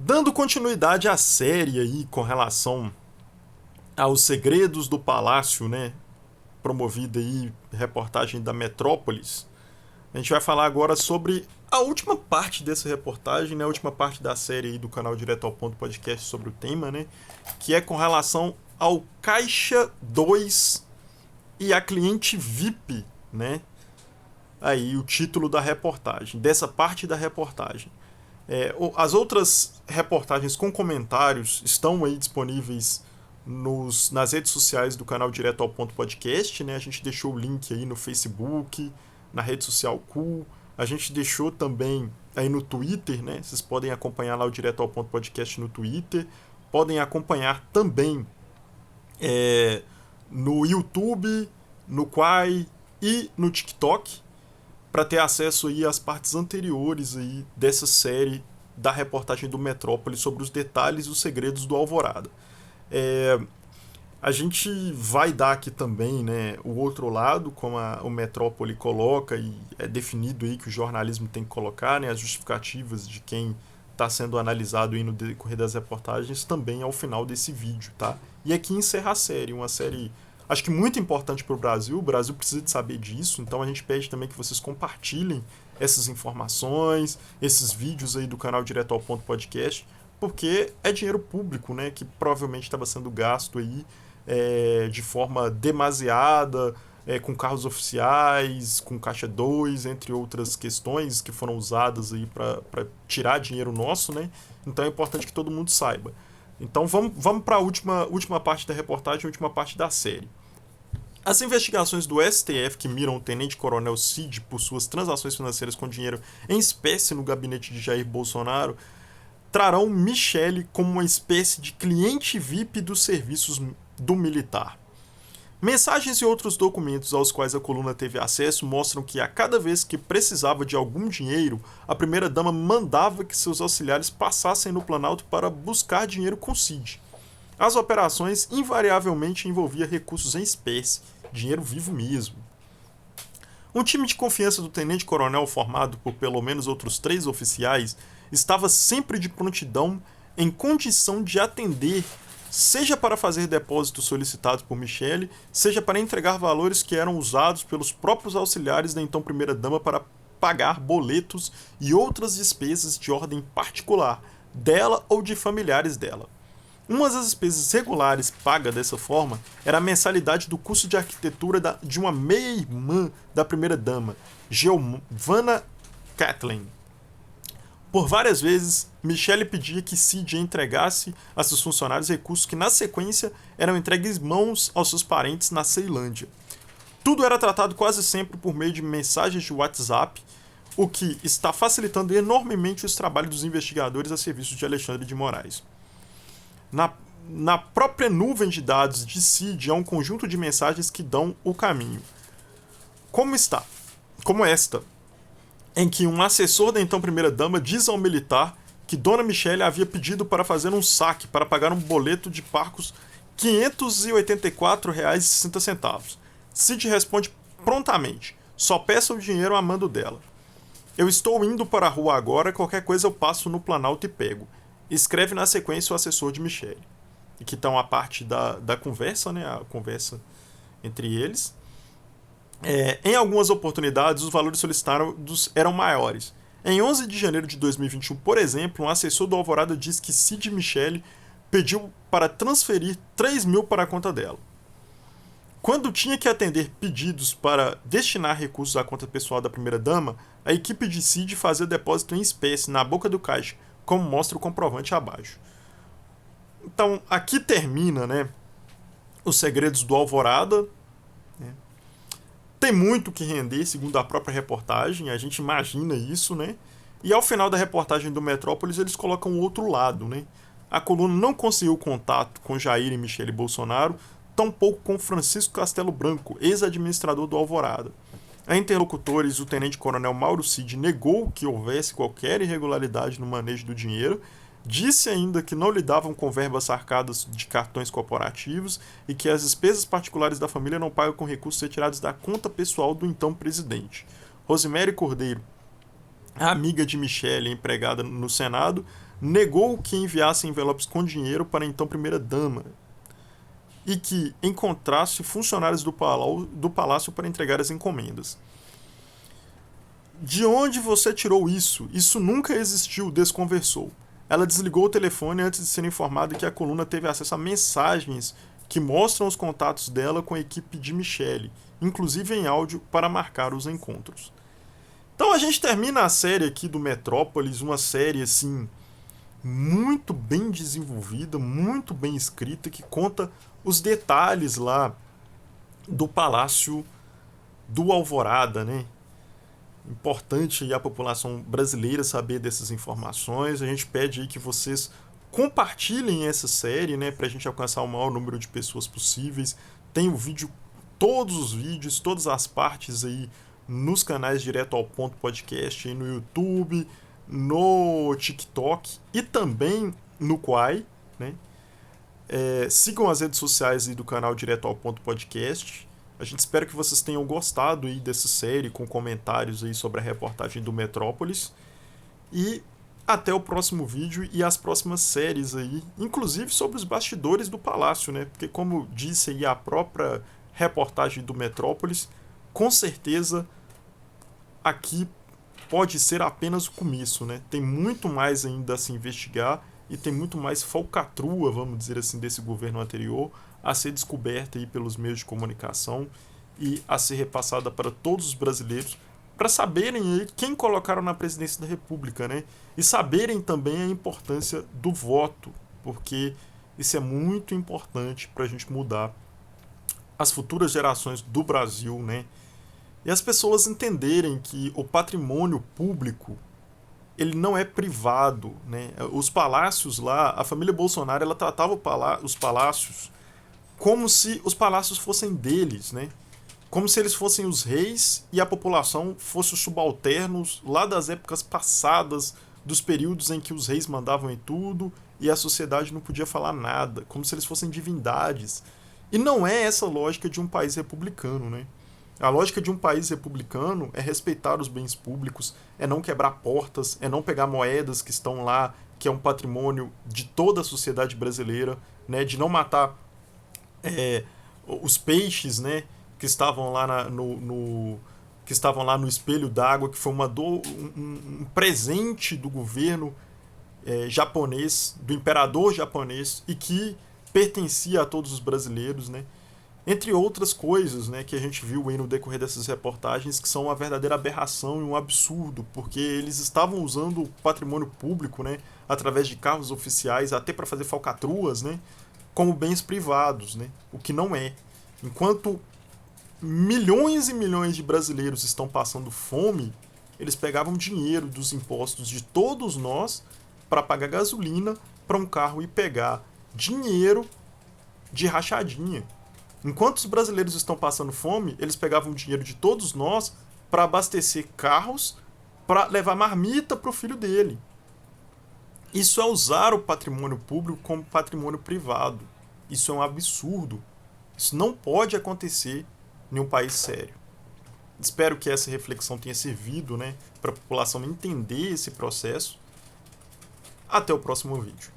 Dando continuidade à série aí com relação aos segredos do palácio, né? Promovida aí, reportagem da Metrópolis. A gente vai falar agora sobre a última parte dessa reportagem, né? A última parte da série aí do canal Direto ao Ponto Podcast sobre o tema, né? Que é com relação ao Caixa 2 e a cliente VIP, né? Aí o título da reportagem, dessa parte da reportagem. As outras reportagens com comentários estão aí disponíveis nas redes sociais do canal Direto ao Ponto Podcast, né? A gente deixou o link aí no Facebook, na rede social Cool. A gente deixou também aí no Twitter, né? Vocês podem acompanhar lá o Direto ao Ponto Podcast no Twitter. Podem acompanhar também no YouTube, no Quai e no TikTok, para ter acesso aí às partes anteriores aí dessa série da reportagem do Metrópolis sobre os detalhes e os segredos do Alvorada. A gente vai dar aqui também, né, o outro lado, como o Metrópole coloca, e é definido aí que o jornalismo tem que colocar, né, as justificativas de quem está sendo analisado aí no decorrer das reportagens também ao final desse vídeo, tá? E aqui encerra a série, uma série acho que muito importante para o Brasil precisa de saber disso, então a gente pede também que vocês compartilhem essas informações, esses vídeos aí do canal Direto ao Ponto Podcast, porque é dinheiro público, né, que provavelmente estava sendo gasto aí de forma demasiada, com carros oficiais, com Caixa 2, entre outras questões que foram usadas aí para tirar dinheiro nosso, né? Então é importante que todo mundo saiba. Então vamos para a última parte da reportagem, a última parte da série. As investigações do STF que miram o tenente-coronel Cid por suas transações financeiras com dinheiro em espécie no gabinete de Jair Bolsonaro trarão Michele como uma espécie de cliente VIP dos serviços do militar. Mensagens e outros documentos aos quais a coluna teve acesso mostram que a cada vez que precisava de algum dinheiro, a primeira-dama mandava que seus auxiliares passassem no Planalto para buscar dinheiro com Cid. As operações invariavelmente envolviam recursos em espécie, dinheiro vivo mesmo. Um time de confiança do tenente-coronel, formado por pelo menos outros 3 oficiais, estava sempre de prontidão, em condição de atender, seja para fazer depósitos solicitados por Michele, seja para entregar valores que eram usados pelos próprios auxiliares da então primeira-dama para pagar boletos e outras despesas de ordem particular, dela ou de familiares dela. Uma das despesas regulares paga dessa forma era a mensalidade do curso de arquitetura de uma meia-irmã da primeira-dama, Giovanna Kathleen. Por várias vezes, Michele pedia que Cid entregasse a seus funcionários recursos que, na sequência, eram entregues mãos aos seus parentes na Ceilândia. Tudo era tratado quase sempre por meio de mensagens de WhatsApp, o que está facilitando enormemente os trabalhos dos investigadores a serviço de Alexandre de Moraes. Na própria nuvem de dados de Cid há um conjunto de mensagens que dão o caminho. Como esta, em que um assessor da então primeira-dama diz ao militar que Dona Michele havia pedido para fazer um saque para pagar um boleto de parcos R$ 584,60. Cid responde prontamente: só peça o dinheiro a mando dela. Eu estou indo para a rua agora, qualquer coisa eu passo no Planalto e pego. Escreve na sequência o assessor de Michele. E que está uma parte da conversa, né? A conversa entre eles. Em algumas oportunidades, os valores solicitados eram maiores. Em 11 de janeiro de 2021, por exemplo, um assessor do Alvorada diz que Cid Michele pediu para transferir 3 mil para a conta dela. Quando tinha que atender pedidos para destinar recursos à conta pessoal da primeira-dama, a equipe de Cid fazia depósito em espécie na boca do caixa, como mostra o comprovante abaixo. Então, aqui termina, né, os segredos do Alvorada. Né? Tem muito que render, segundo a própria reportagem, a gente imagina isso, né? E ao final da reportagem do Metrópolis, eles colocam o outro lado, né? A coluna não conseguiu contato com Jair e Michele Bolsonaro, tampouco com Francisco Castelo Branco, ex-administrador do Alvorada. A interlocutores, o tenente-coronel Mauro Cid negou que houvesse qualquer irregularidade no manejo do dinheiro, disse ainda que não lidavam com verbas arcadas de cartões corporativos e que as despesas particulares da família não pagam com recursos retirados da conta pessoal do então presidente. Rosemary Cordeiro, a amiga de Michele, empregada no Senado, negou que enviasse envelopes com dinheiro para a então primeira-dama e que encontrasse funcionários do palácio para entregar as encomendas. De onde você tirou isso? Isso nunca existiu, desconversou. Ela desligou o telefone antes de ser informada que a coluna teve acesso a mensagens que mostram os contatos dela com a equipe de Michele, inclusive em áudio, para marcar os encontros. Então a gente termina a série aqui do Metrópolis, uma série assim muito bem desenvolvida, muito bem escrita, que conta os detalhes lá do Palácio do Alvorada, né? Importante aí a população brasileira saber dessas informações. A gente pede aí que vocês compartilhem essa série, né, pra gente alcançar o maior número de pessoas possíveis. Tem o vídeo, todos os vídeos, todas as partes aí nos canais Direto ao Ponto Podcast, aí no YouTube, no TikTok e também no Quai, né? Sigam as redes sociais aí do canal Direto ao Ponto Podcast. A gente espera que vocês tenham gostado aí dessa série, com comentários aí sobre a reportagem do Metrópolis. E até o próximo vídeo e as próximas séries aí, inclusive sobre os bastidores do palácio, né? Porque como disse aí a própria reportagem do Metrópolis, com certeza aqui pode ser apenas o começo, né? Tem muito mais ainda a se investigar e tem muito mais falcatrua, vamos dizer assim, desse governo anterior a ser descoberta aí pelos meios de comunicação e a ser repassada para todos os brasileiros, para saberem aí quem colocaram na presidência da República, né? E saberem também a importância do voto, porque isso é muito importante para a gente mudar as futuras gerações do Brasil, né? E as pessoas entenderem que o patrimônio público ele não é privado, né? Os palácios lá, a família Bolsonaro, ela tratava os palácios como se os palácios fossem deles, né? Como se eles fossem os reis e a população fosse os subalternos lá das épocas passadas, dos períodos em que os reis mandavam em tudo e a sociedade não podia falar nada, como se eles fossem divindades. E não é essa a lógica de um país republicano, né? A lógica de um país republicano é respeitar os bens públicos, é não quebrar portas, é não pegar moedas que estão lá, que é um patrimônio de toda a sociedade brasileira, né? De não matar os peixes, né, que estavam lá que estavam lá no espelho d'água, que foi um presente do governo japonês, do imperador japonês, e que pertencia a todos os brasileiros, né? Entre outras coisas, né, que a gente viu aí no decorrer dessas reportagens, que são uma verdadeira aberração e um absurdo, porque eles estavam usando o patrimônio público, né, através de carros oficiais, até para fazer falcatruas, né, como bens privados, né? O que não é. Enquanto milhões e milhões de brasileiros estão passando fome, eles pegavam dinheiro dos impostos de todos nós para pagar gasolina para um carro e pegar dinheiro de rachadinha. Enquanto os brasileiros estão passando fome, eles pegavam dinheiro de todos nós para abastecer carros, para levar marmita para o filho dele. Isso é usar o patrimônio público como patrimônio privado. Isso é um absurdo. Isso não pode acontecer em um país sério. Espero que essa reflexão tenha servido, né, para a população entender esse processo. Até o próximo vídeo.